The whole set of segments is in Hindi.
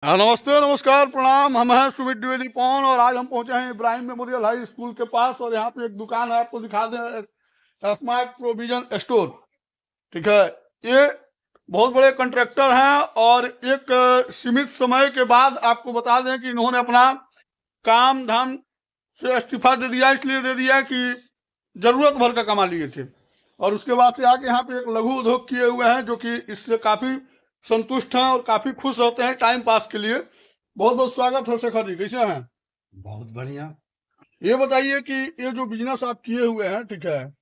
नमस्ते, नमस्कार, प्रणाम। हम हैं सुमित द्विवेदी पवन और आज हम पहुंचे हैं इब्राहिम मेमोरियल हाई स्कूल के पास और यहाँ पे एक दुकान है, आपको दिखा दें, स्मार्ट प्रोविजन स्टोर। ठीक है, ये बहुत बड़े कंट्रैक्टर हैं और एक सीमित समय के बाद आपको बता दें कि इन्होंने अपना काम धाम से इस्तीफा दे दिया, इसलिए दे दिया कि जरूरत भर का कमा लिए थे और उसके बाद से आके यहाँ पे एक लघु उद्योग किए हुए हैं जो कि इससे काफी संतुष्ट हैं और काफी खुश रहते हैं टाइम पास के लिए। बहुत बहुत स्वागत है शेखर जी, कैसे हैं? बहुत बढ़िया। ये बताइए कि ये जो बिजनेस आप किए हुए हैं, ठीक है,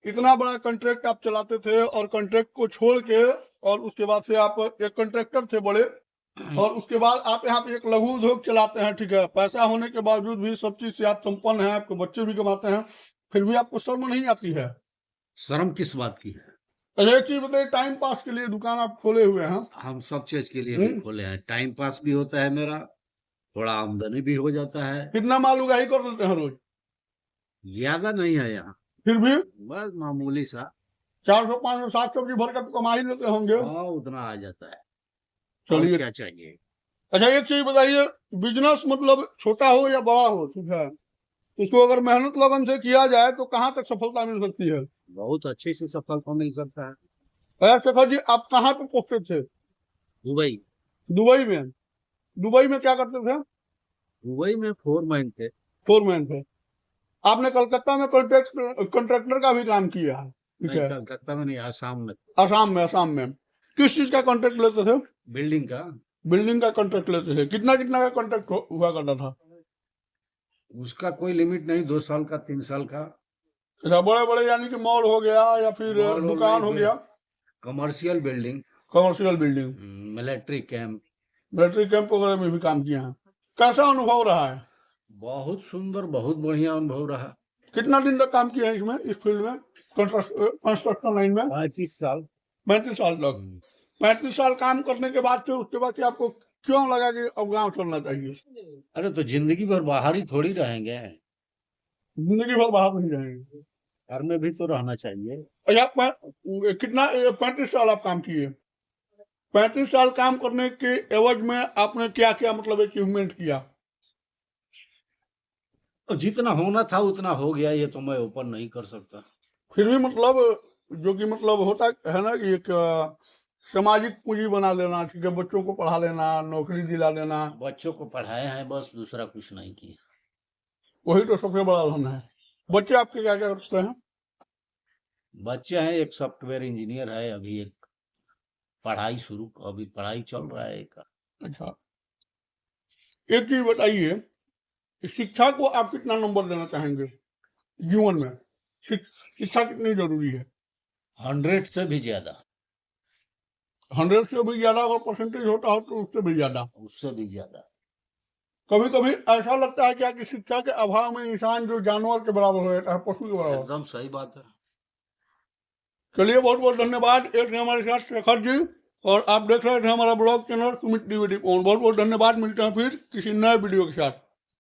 इतना बड़ा कॉन्ट्रैक्ट आप चलाते थे और कॉन्ट्रैक्ट को छोड़ के और उसके बाद से आप एक कॉन्ट्रैक्टर थे बड़े और उसके बाद आप यहाँ पे एक लघु उद्योग चलाते हैं, ठीक है, पैसा होने के बावजूद भी सब चीज से आप संपन्न हैं, आपके बच्चे भी कमाते हैं, फिर भी आपको शर्म नहीं आती है? शर्म किस बात की है? अच्छा, एक चीज बताइए, टाइम पास के लिए दुकान आप खोले हुए हैं? हम सब चीज के लिए भी खोले हैं। टाइम पास भी होता है मेरा, थोड़ा आमदनी भी हो जाता है। कितना माल उगाही कर लेते हैं रोज? ज्यादा नहीं है यहाँ, फिर भी बस मामूली सा। 400 500 सात सब्जी भर कर तो कमा ही लेते होंगे। हाँ, उतना आ जाता है। चलिए, क्या चाहिए? अच्छा एक चीज बताइए, बिजनेस मतलब छोटा हो या बड़ा हो, ठीक है, इसको अगर मेहनत लगन से किया जाए तो कहाँ तक सफलता मिल सकती है? बहुत अच्छी से सफलता मिल सकता है। अरे शेखर जी, आप कहाँ पे पोस्टेड थे? दुबई। दुबई में? दुबई में क्या करते थे? दुबई में फोरमैन थे। फोरमैन थे। आपने कलकत्ता में कॉन्ट्रैक्टर का भी काम किया है, ठीक नहीं, है? कलकत्ता में नहीं, आसाम में। आसाम में? आसाम में किस चीज का कॉन्ट्रैक्ट लेते थे? बिल्डिंग का। बिल्डिंग का कॉन्ट्रैक्ट लेते थे। कितना कितना का कॉन्ट्रैक्ट हुआ करता था? उसका कोई लिमिट नहीं, 2 साल का, 3 साल का। अच्छा, बड़े बड़े यानी कि मॉल हो गया या फिर मॉल हो दुकान गई, हो फिर गया? Commercial building, commercial building, military camp. Military camp वगैरह में भी काम किया है। कैसा अनुभव रहा है? बहुत सुंदर, बहुत बढ़िया अनुभव रहा। कितना दिन तक काम किया है इसमें, इस फील्ड में, कंस्ट्रक्शन लाइन में? 35 साल। 35 साल तक? 35 साल काम करने के बाद फिर उसके बाद से आपको क्यों लगा कि अब गाँव छोड़ना चाहिए? अरे तो जिंदगी भर बाहर ही थोड़ी रहेंगे, जिंदगी भर बाहर नहीं रहेंगे? घर में भी तो रहना चाहिए। अच्छा, कितना 35 साल आप काम किए? 35 साल काम करने के एवज में आपने क्या क्या मतलब अचीवमेंट किया? और जितना होना था उतना हो गया, ये तो मैं ऊपर नहीं कर सकता। फिर भी मतलब जो कि मतलब होता है ना कि एक सामाजिक पूंजी बना लेना, ठीक है, बच्चों को पढ़ा लेना, नौकरी दिला देना, बच्चों को पढ़ाए हैं बस, दूसरा कुछ नहीं किया। वही तो सबसे बड़ा धन है। बच्चे आपके क्या क्या करते हैं? बच्चे हैं, एक सॉफ्टवेयर इंजीनियर है, अभी एक अभी पढ़ाई चल रहा है एक। अच्छा, एक चीज बताइए, शिक्षा को आप कितना नंबर देना चाहेंगे जीवन में? शिक्षा कितनी जरूरी है? 100 से भी ज्यादा। 100 से भी ज्यादा अगर परसेंटेज होता हो तो उससे भी ज्यादा? उससे भी ज्यादा। कभी कभी ऐसा लगता है क्या कि शिक्षा के अभाव में इंसान जो जानवर के बराबर हो जाता है, पशु के बराबर? एकदम सही बात है। चलिए, बहुत बहुत धन्यवाद। एक ने हमारे साथ शेखर जी और आप देख रहे थे हमारा ब्लॉग चैनल सुमित द्विवेदी। बहुत बहुत धन्यवाद। मिलते हैं फिर किसी नए वीडियो के साथ।